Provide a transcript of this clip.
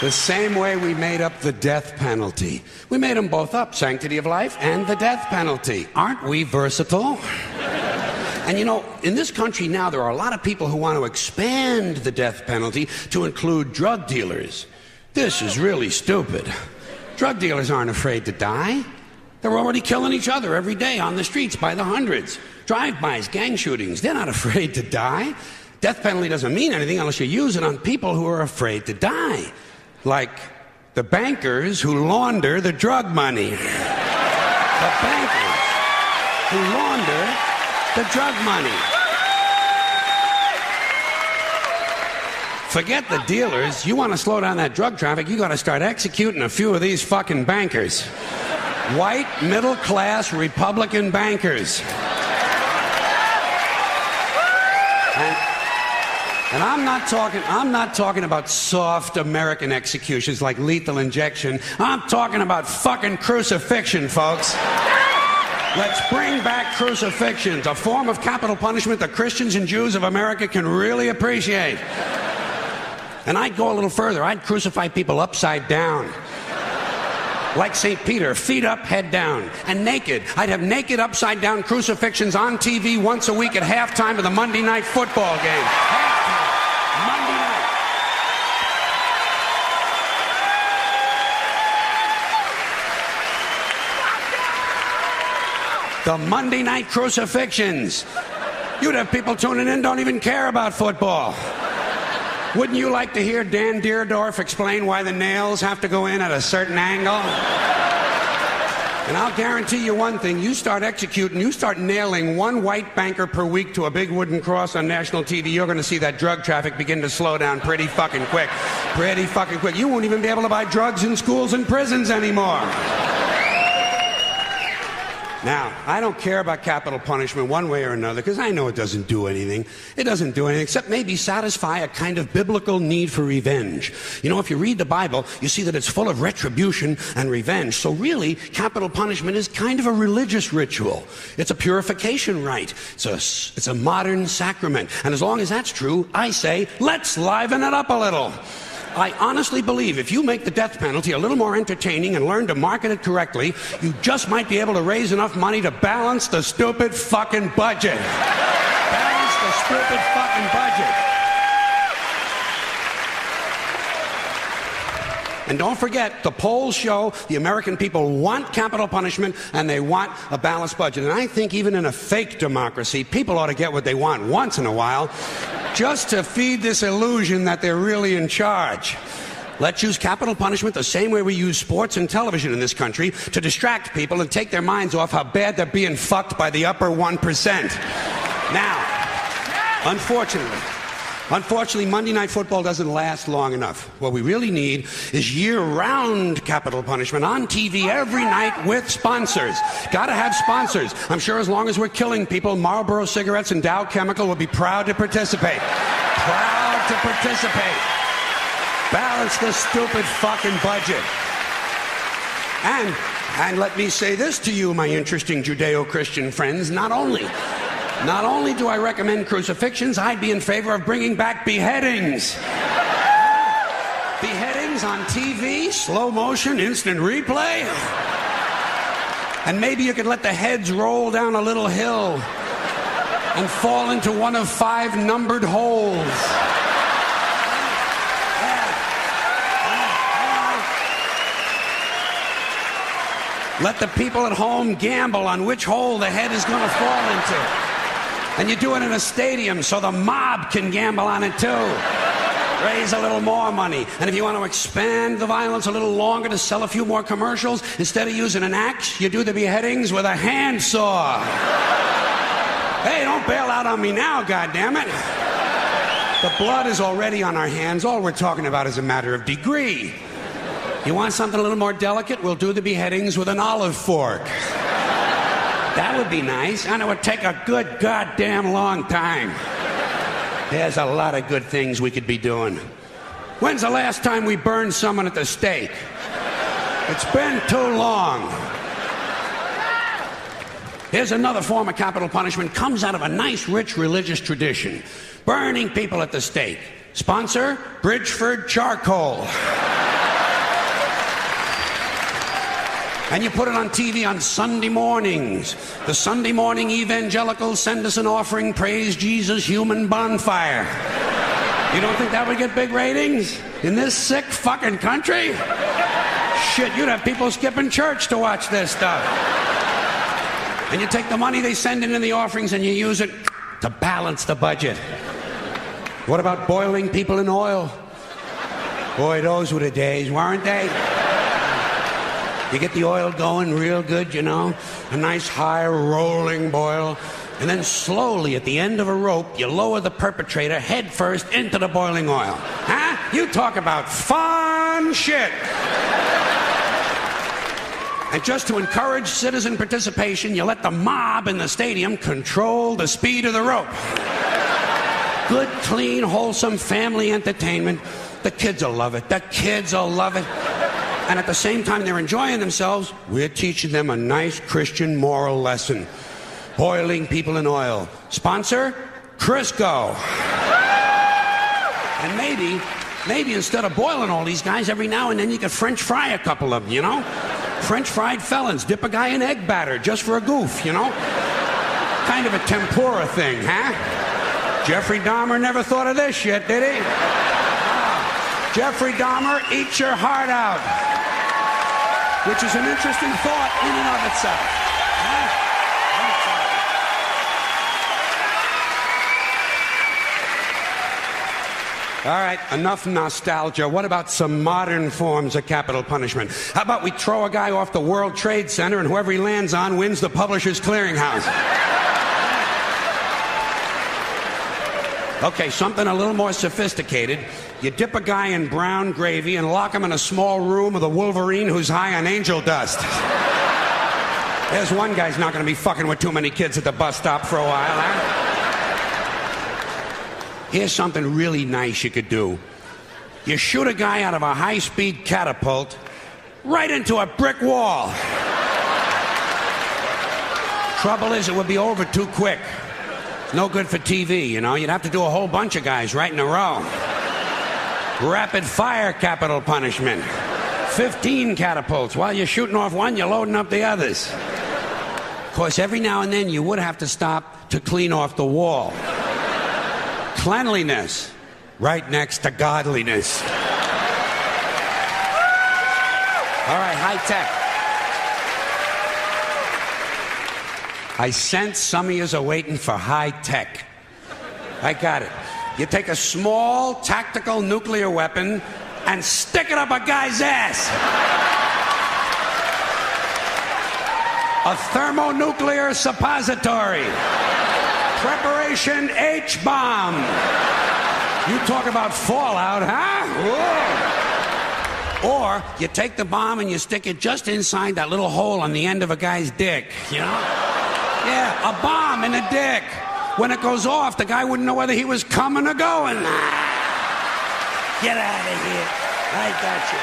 The same way we made up the death penalty. We made them both up, sanctity of life and the death penalty. Aren't we versatile? And you know, in this country now, there are a lot of people who want to expand the death penalty to include drug dealers. This is really stupid. Drug dealers aren't afraid to die. They're already killing each other every day on the streets by the hundreds. Drive-bys, gang shootings, they're not afraid to die. Death penalty doesn't mean anything unless you use it on people who are afraid to die. Like the bankers who launder the drug money. The bankers who launder the drug money. Forget the dealers. You want to slow down that drug traffic, you got to start executing a few of these fucking bankers. White, middle-class, Republican bankers. And I'm not talking about soft American executions like lethal injection. I'm talking about fucking crucifixion, folks. Let's bring back crucifixions, a form of capital punishment that Christians and Jews of America can really appreciate. And I'd go a little further. I'd crucify people upside down. Like St. Peter, feet up, head down. And naked. I'd have naked upside-down crucifixions on TV once a week at halftime of the Monday night football game. Halftime. Monday night. The Monday night crucifixions. You'd have people tuning in, don't even care about football. Wouldn't you like to hear Dan Deerdorf explain why the nails have to go in at a certain angle? And I'll guarantee you one thing, you start executing, you start nailing one white banker per week to a big wooden cross on national TV, you're going to see that drug traffic begin to slow down pretty fucking quick. Pretty fucking quick. You won't even be able to buy drugs in schools and prisons anymore. Now, I don't care about capital punishment one way or another because I know it doesn't do anything. It doesn't do anything except maybe satisfy a kind of biblical need for revenge. You know, if you read the Bible, you see that it's full of retribution and revenge. So really, capital punishment is kind of a religious ritual. It's a purification rite. It's a modern sacrament. And as long as that's true, I say, let's liven it up a little. I honestly believe if you make the death penalty a little more entertaining and learn to market it correctly, you just might be able to raise enough money to balance the stupid fucking budget. Balance the stupid fucking budget. And don't forget, the polls show the American people want capital punishment and they want a balanced budget. And I think even in a fake democracy, people ought to get what they want once in a while, just to feed this illusion that they're really in charge. Let's use capital punishment the same way we use sports and television in this country to distract people and take their minds off how bad they're being fucked by the upper 1%. Now, Unfortunately, Monday Night Football doesn't last long enough. What we really need is year-round capital punishment on TV every night with sponsors. Gotta have sponsors. I'm sure as long as we're killing people, Marlboro Cigarettes and Dow Chemical will be proud to participate. Proud to participate. Balance the stupid fucking budget. And let me say this to you, my interesting Judeo-Christian friends, not only do I recommend crucifixions, I'd be in favor of bringing back beheadings. Beheadings on TV, slow motion, instant replay. And maybe you could let the heads roll down a little hill and fall into one of 5 numbered holes. Let the people at home gamble on which hole the head is going to fall into. And you do it in a stadium so the mob can gamble on it too. Raise a little more money. And if you want to expand the violence a little longer to sell a few more commercials, instead of using an axe, you do the beheadings with a handsaw. Hey, don't bail out on me now, goddammit. The blood is already on our hands. All we're talking about is a matter of degree. You want something a little more delicate? We'll do the beheadings with an olive fork. That would be nice, and it would take a good goddamn long time. There's a lot of good things we could be doing. When's the last time we burned someone at the stake? It's been too long. Here's another form of capital punishment. Comes out of a nice, rich religious tradition. Burning people at the stake. Sponsor, Bridgeford Charcoal. And you put it on TV on Sunday mornings. The Sunday morning evangelicals send us an offering, praise Jesus, human bonfire. You don't think that would get big ratings in this sick fucking country? Shit, you'd have people skipping church to watch this stuff. And you take the money they send in the offerings and you use it to balance the budget. What about boiling people in oil? Boy, those were the days, weren't they? You get the oil going real good, you know, a nice high rolling boil, and then slowly at the end of a rope, you lower the perpetrator head first into the boiling oil. Huh? You talk about fun shit. And just to encourage citizen participation, you let the mob in the stadium control the speed of the rope. Good, clean, wholesome family entertainment. The kids will love it. The kids will love it. And at the same time they're enjoying themselves, we're teaching them a nice Christian moral lesson. Boiling people in oil. Sponsor? Crisco. And maybe instead of boiling all these guys, every now and then you could French fry a couple of them, you know? French fried felons. Dip a guy in egg batter just for a goof, you know? Kind of a tempura thing, huh? Jeffrey Dahmer never thought of this shit, did he? Jeffrey Dahmer, eat your heart out. Which is an interesting thought in and of itself. All right, enough nostalgia. What about some modern forms of capital punishment? How about we throw a guy off the World Trade Center and whoever he lands on wins the Publishers Clearinghouse? Okay, something a little more sophisticated. You dip a guy in brown gravy and lock him in a small room with a Wolverine who's high on angel dust. There's one guy's not going to be fucking with too many kids at the bus stop for a while, huh? Here's something really nice you could do. You shoot a guy out of a high-speed catapult right into a brick wall. Trouble is, it would be over too quick. No good for TV, you know. You'd have to do a whole bunch of guys right in a row. Rapid fire capital punishment. 15 catapults. While you're shooting off one, you're loading up the others. Of course, every now and then you would have to stop to clean off the wall. Cleanliness, right next to godliness. All right, high tech. I sense some of yous are waiting for high tech. I got it. You take a small tactical nuclear weapon and stick it up a guy's ass. A thermonuclear suppository. Preparation H-bomb. You talk about fallout, huh? Whoa. Or you take the bomb and you stick it just inside that little hole on the end of a guy's dick, you know? Yeah, a bomb in the dick. When it goes off, the guy wouldn't know whether he was coming or going. Get out of here. I got you.